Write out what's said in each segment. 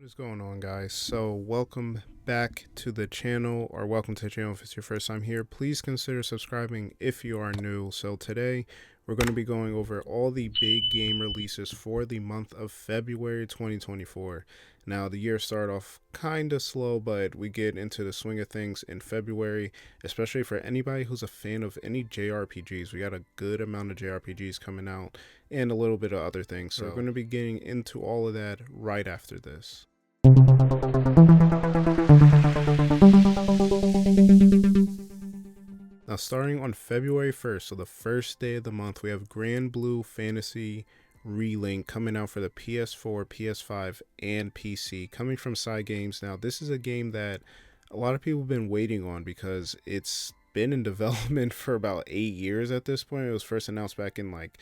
What is going on, guys? So welcome back to the channel, or welcome to the channel if it's your first time here. Please consider subscribing if you are new. So today we're going to be going over all the big game releases for the month of February 2024. Now the year started off kind of slow, but we get into the swing of things in February, especially for anybody who's a fan of any JRPGs. We got a good amount of JRPGs coming out and a little bit of other things. So we're going to be getting into all of that right after this. Now, starting on February 1st, so the first day of the month, we have Granblue Fantasy Relink coming out for the PS4, PS5, and PC, coming from Cygames. Now, this is a game that a lot of people have been waiting on because it's been in development for about 8 years at this point. It was first announced back in like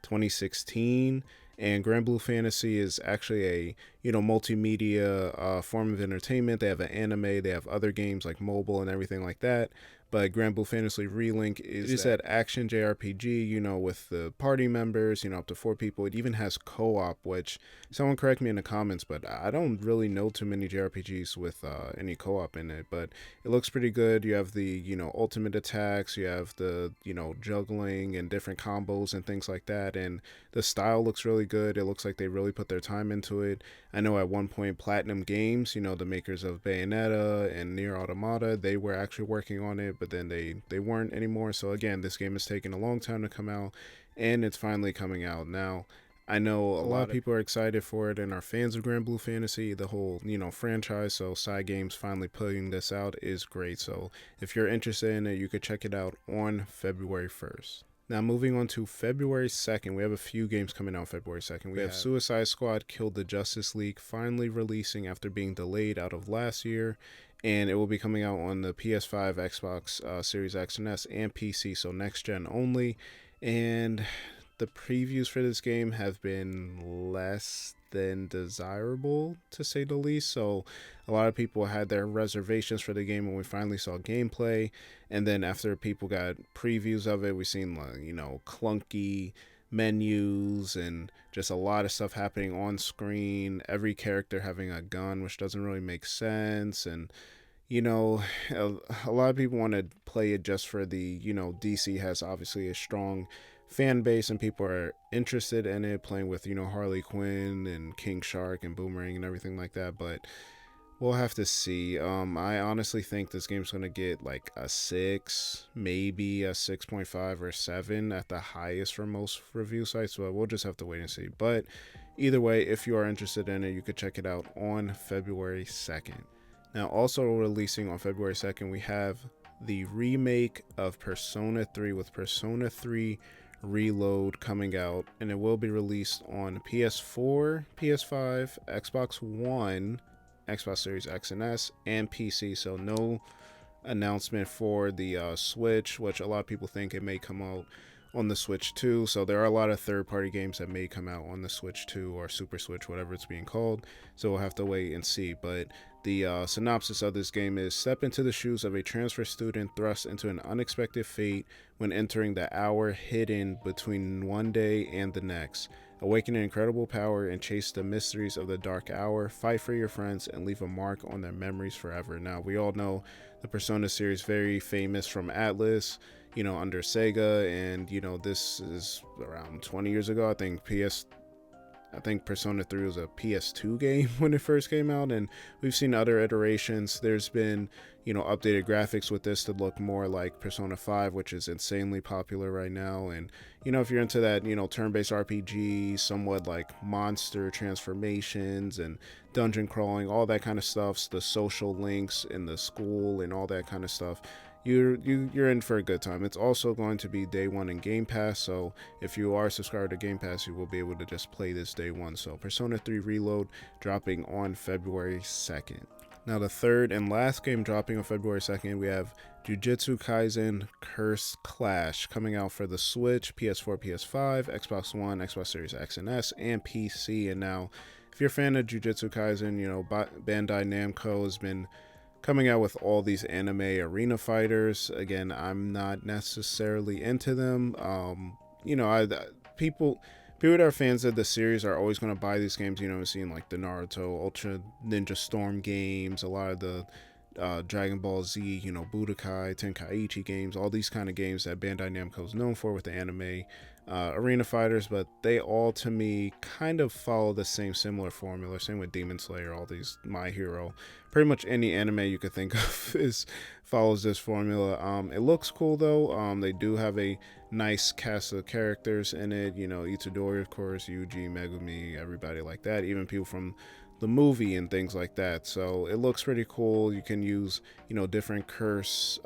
2016, and Granblue Fantasy is actually a multimedia form of entertainment. They have an anime, they have other games like mobile and everything like that. But Granblue Fantasy Relink is that action JRPG, with the party members, up to 4 people. It even has co-op, which someone correct me in the comments, but I don't really know too many JRPGs with any co-op in it. But it looks pretty good. You have the, ultimate attacks, you have the, juggling and different combos and things like that. And the style looks really good. It looks like they really put their time into it. I know at one point Platinum Games, the makers of Bayonetta and Nier Automata, they were actually working on it, but then they weren't anymore. So again, this game has taken a long time to come out, and it's finally coming out now. I know a lot of people are excited for it and are fans of Granblue Fantasy, the whole franchise. So Cygames finally putting this out is great. So if you're interested in it, you could check it out on February 1st. Now, moving on to February 2nd, we have a few games coming out February 2nd. We have Suicide Squad Killed the Justice League finally releasing after being delayed out of last year, and it will be coming out on the PS5, Xbox Series X and S, and PC, so next gen only. And the previews for this game have been less than desirable, to say the least. So a lot of people had their reservations for the game when we finally saw gameplay, and then after people got previews of it, we seen clunky menus and just a lot of stuff happening on screen, every character having a gun, which doesn't really make sense. And a lot of people want to play it just for the DC has obviously a strong fan base and people are interested in it, playing with Harley Quinn and King Shark and Boomerang and everything like that. But we'll have to see. I honestly think this game's gonna get like a 6, maybe a 6.5 or 7 at the highest for most review sites, but we'll just have to wait and see. But either way, if you are interested in it, you could check it out on February 2nd. Now, also releasing on February 2nd, we have the remake of Persona 3 with Persona 3 Reload coming out, and it will be released on PS4, PS5, Xbox One, Xbox Series X and S, and PC. So no announcement for the Switch, which a lot of people think it may come out on the Switch 2. So there are a lot of third-party games that may come out on the Switch 2 or Super Switch, whatever it's being called. So we'll have to wait and see. But the synopsis of this game is: step into the shoes of a transfer student thrust into an unexpected fate when entering the hour hidden between one day and the next. Awaken an incredible power and chase the mysteries of the dark hour. Fight for your friends and leave a mark on their memories forever. Now, we all know the Persona series, very famous from Atlas, under Sega, and this is around 20 years ago. I think Persona 3 was a PS2 game when it first came out, and we've seen other iterations. There's been, updated graphics with this to look more like Persona 5, which is insanely popular right now. And, if you're into that, turn-based RPG, somewhat like monster transformations and dungeon crawling, all that kind of stuff, the social links in the school and all that kind of stuff, you're in for a good time. It's also going to be day one in Game Pass, so if you are subscribed to Game Pass, you will be able to just play this day one. So Persona 3 Reload dropping on February 2nd. Now, the third and last game dropping on February 2nd, we have Jujutsu Kaisen Cursed Clash coming out for the Switch, PS4, PS5, Xbox One, Xbox Series X and S, and PC. And now, if you're a fan of Jujutsu Kaisen, Bandai Namco has been coming out with all these anime arena fighters. Again, I'm not necessarily into them. People people that are fans of the series are always going to buy these games. You know, we've seen like the Naruto, Ultra Ninja Storm games, a lot of the Dragon Ball Z, you know, Budokai, Tenkaichi games, all these kind of games that Bandai Namco is known for with the anime arena fighters, but they all to me kind of follow the same similar formula. Same with Demon Slayer, all these My Hero, pretty much any anime you could think of is follows this formula. It looks cool though. They do have a nice cast of characters in it. You know, Itadori, of course, Yuji, Megumi, everybody like that. Even people from the movie and things like that. So it looks pretty cool. You can use, you know, different curse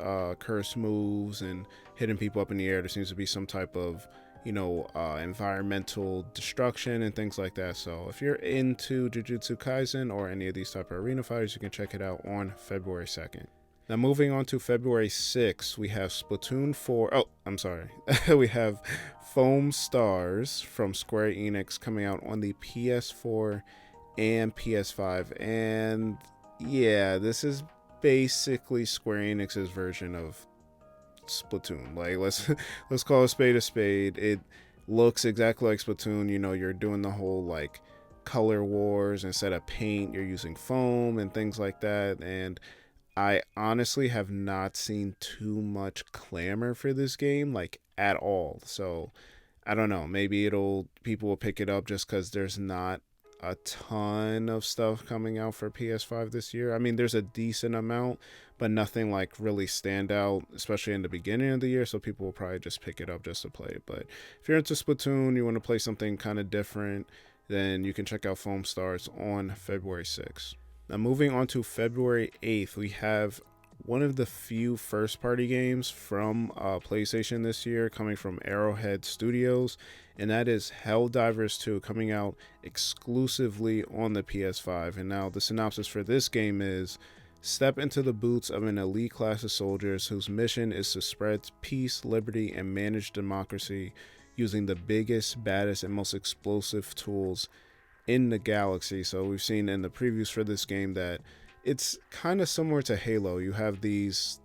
moves and hitting people up in the air. There seems to be some type of, you know, environmental destruction and things like that. So if you're into Jujutsu Kaisen or any of these type of arena fighters, you can check it out on February 2nd. Now moving on to February 6th, we have Splatoon 4. Oh, I'm sorry. We have Foamstars from Square Enix coming out on the PS4 and PS5. And yeah, this is basically Square Enix's version of Splatoon. Like, let's call a spade a spade. It looks exactly like Splatoon. You know, you're doing the whole like color wars. Instead of paint, you're using foam and things like that. And I honestly have not seen too much clamor for this game, like at all. So I don't know. Maybe people will pick it up just because there's not a ton of stuff coming out for PS5 this year. I mean, there's a decent amount, but nothing like really stand out, especially in the beginning of the year. So people will probably just pick it up just to play it. But if you're into Splatoon, you want to play something kind of different, then you can check out Foamstars on February 6th. Now moving on to February 8th, we have one of the few first-party games from PlayStation this year coming from Arrowhead Studios, and that is Helldivers 2 coming out exclusively on the PS5. And now the synopsis for this game is: step into the boots of an elite class of soldiers whose mission is to spread peace, liberty, and manage democracy using the biggest, baddest, and most explosive tools in the galaxy. So we've seen in the previews for this game that it's kind of similar to Halo. You have these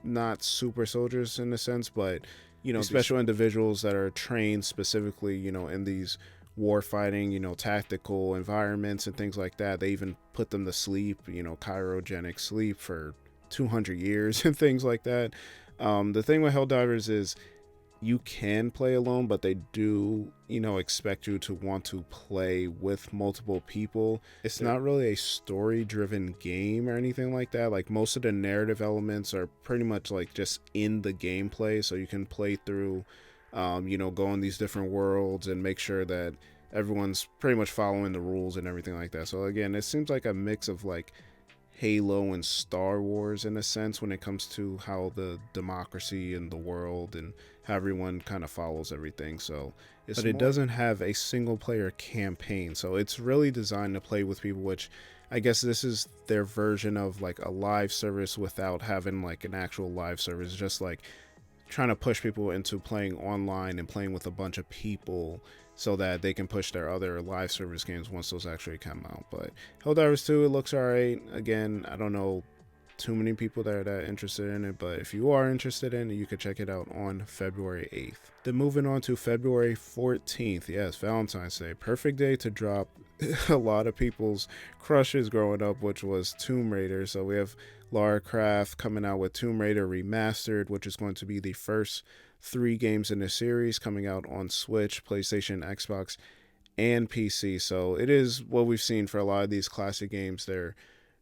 not super soldiers in a sense, but you know, special individuals that are trained specifically, you know, in these war fighting, you know, tactical environments and things like that. They even put them to sleep, you know, cryogenic sleep for 200 years and things like that. The thing with Helldivers is you can play alone, but they do, you know, expect you to want to play with multiple people. It's not really a story-driven game or anything like that. Like, most of the narrative elements are pretty much like just in the gameplay, so you can play through, you know, go in these different worlds and make sure that everyone's pretty much following the rules and everything like that. So again, it seems like a mix of like Halo and Star Wars in a sense when it comes to how the democracy and the world and how everyone kind of follows everything. So but it doesn't have a single player campaign, so it's really designed to play with people, which I guess this is their version of like a live service without having like an actual live service, just like trying to push people into playing online and playing with a bunch of people so that they can push their other live service games once those actually come out. But Helldivers 2, it looks alright. Again, I don't know too many people that are that interested in it, but if you are interested in it, you can check it out on February 8th. Then moving on to February 14th, yes, Valentine's Day. Perfect day to drop a lot of people's crushes growing up, which was Tomb Raider. So we have Lara Croft coming out with Tomb Raider Remastered, which is going to be the first 3 games in the series coming out on Switch, PlayStation, Xbox, and PC. So it is what we've seen for a lot of these classic games. They're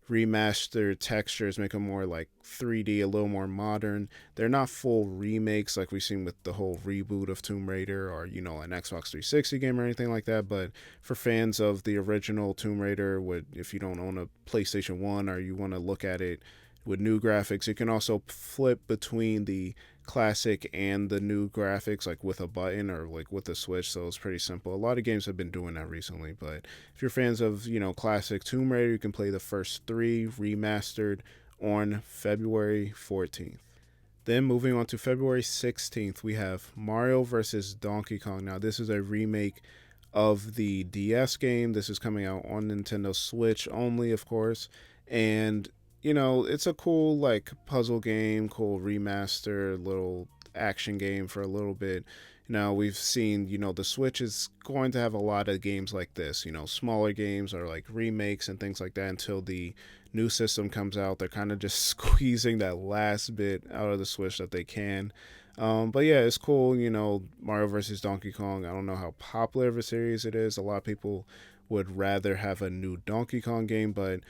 remastered textures, make them more like 3D, a little more modern. They're not full remakes like we've seen with the whole reboot of Tomb Raider or, you know, an Xbox 360 game or anything like that. But for fans of the original Tomb Raider, if you don't own a PlayStation 1 or you want to look at it with new graphics, you can also flip between the classic and the new graphics, like with a button or like with a switch. So it's pretty simple. A lot of games have been doing that recently, but if you're fans of, you know, classic Tomb Raider, you can play the first 3 remastered on February 14th. Then moving on to February 16th, we have Mario vs. Donkey Kong. Now this is a remake of the DS game. This is coming out on Nintendo Switch only, of course, and you know, it's a cool like puzzle game, cool remaster, little action game for a little bit. Now we've seen, the Switch is going to have a lot of games like this, smaller games or like remakes and things like that until the new system comes out. They're kind of just squeezing that last bit out of the Switch that they can. But yeah, it's cool, Mario versus Donkey Kong. I don't know how popular of a series it is. A lot of people would rather have a new Donkey Kong game, but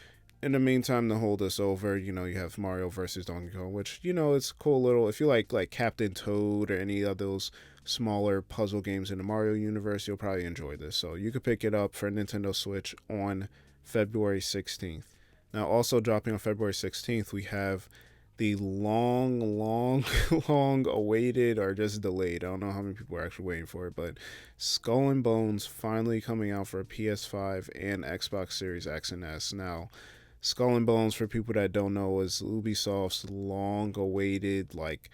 in the meantime, to hold us over, you have Mario versus Donkey Kong, which, it's cool little. If you like Captain Toad or any of those smaller puzzle games in the Mario universe, you'll probably enjoy this. So you could pick it up for Nintendo Switch on February 16th. Now, also dropping on February 16th, we have the long awaited or just delayed. I don't know how many people are actually waiting for it, but Skull and Bones finally coming out for PS5 and Xbox Series X and S. Now, Skull and Bones, for people that don't know, is Ubisoft's long awaited, like,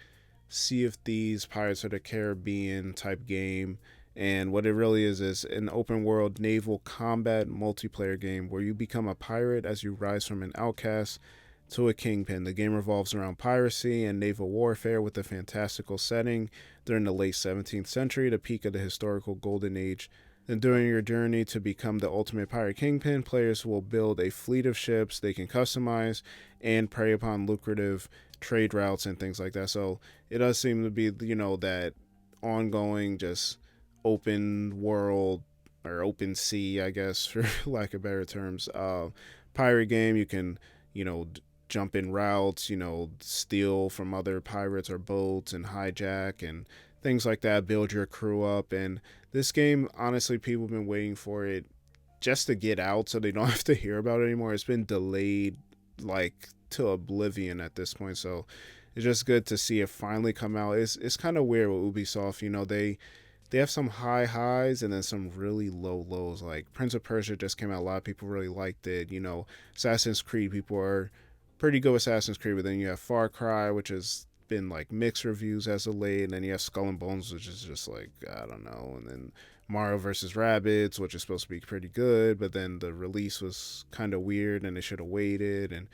Sea of Thieves, Pirates of the Caribbean type game. And what it really is an open world naval combat multiplayer game where you become a pirate as you rise from an outcast to a kingpin. The game revolves around piracy and naval warfare with a fantastical setting during the late 17th century, the peak of the historical golden age. Then during your journey to become the ultimate pirate kingpin, players will build a fleet of ships they can customize and prey upon lucrative trade routes and things like that. So it does seem to be, that ongoing just open world or open sea, I guess, for lack of better terms, pirate game. You can, jump in routes, steal from other pirates or boats and hijack and things like that, build your crew up. And this game, honestly, people have been waiting for it just to get out so they don't have to hear about it anymore. It's been delayed like to oblivion at this point, so it's just good to see it finally come out. It's kind of weird with Ubisoft, they have some high highs and then some really low lows. Like Prince of Persia just came out, a lot of people really liked it. Assassin's Creed, people are pretty good with Assassin's Creed, but then you have Far Cry, which has been like mixed reviews as of late, and then you have Skull and Bones, which is just like, I don't know, and then Mario vs. Rabbids, which is supposed to be pretty good, but then the release was kind of weird and they should have waited. And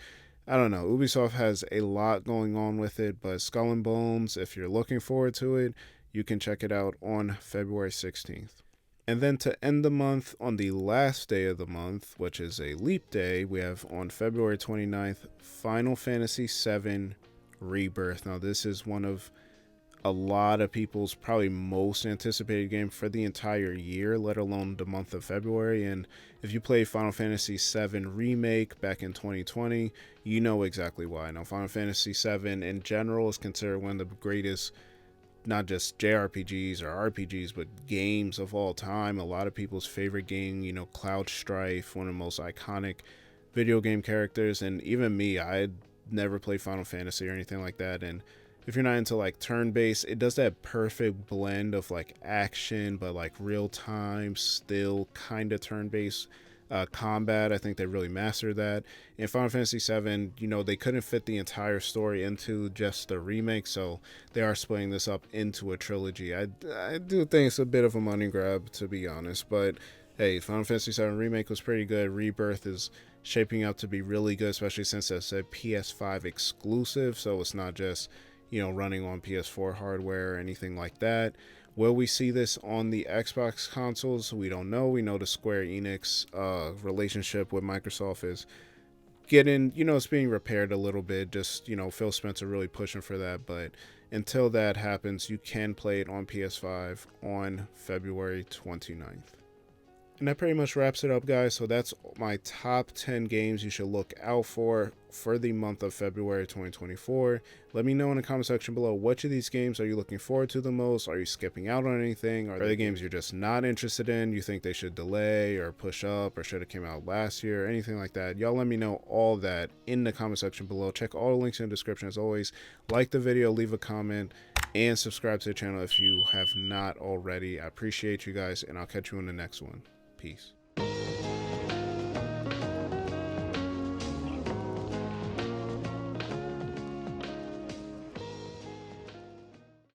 I don't know, Ubisoft has a lot going on with it, but Skull and Bones, if you're looking forward to it, you can check it out on February 16th. And then to end the month, on the last day of the month, which is a leap day, we have on February 29th, Final Fantasy VII Rebirth. Now, this is one of a lot of people's probably most anticipated game for the entire year, let alone the month of February. And if you played Final Fantasy VII Remake back in 2020, you know exactly why. Now, Final Fantasy VII in general is considered one of the greatest, not just JRPGs or RPGs, but games of all time. A lot of people's favorite game, Cloud Strife, one of the most iconic video game characters. And even me, I never played Final Fantasy or anything like that. And if you're not into like turn-based, it does that perfect blend of like action, but like real time, still kind of turn-based combat. I think they really mastered that. In Final Fantasy VII, they couldn't fit the entire story into just the remake, so they are splitting this up into a trilogy. I do think it's a bit of a money grab, to be honest, but hey, Final Fantasy VII Remake was pretty good. Rebirth is shaping up to be really good, especially since it's a PS5 exclusive, so it's not just, running on PS4 hardware or anything like that. Will we see this on the Xbox consoles? We don't know. We know the Square Enix relationship with Microsoft is getting, it's being repaired a little bit. Just, Phil Spencer really pushing for that. But until that happens, you can play it on PS5 on February 29th. And that pretty much wraps it up, guys. So that's my top 10 games you should look out for the month of February 2024. Let me know in the comment section below, which of these games are you looking forward to the most? Are you skipping out on anything? Are there games you're just not interested in? You think they should delay or push up or should have came out last year? Anything like that. Y'all let me know all that in the comment section below. Check all the links in the description as always. Like the video, leave a comment, and subscribe to the channel if you have not already. I appreciate you guys, and I'll catch you in the next one. Peace.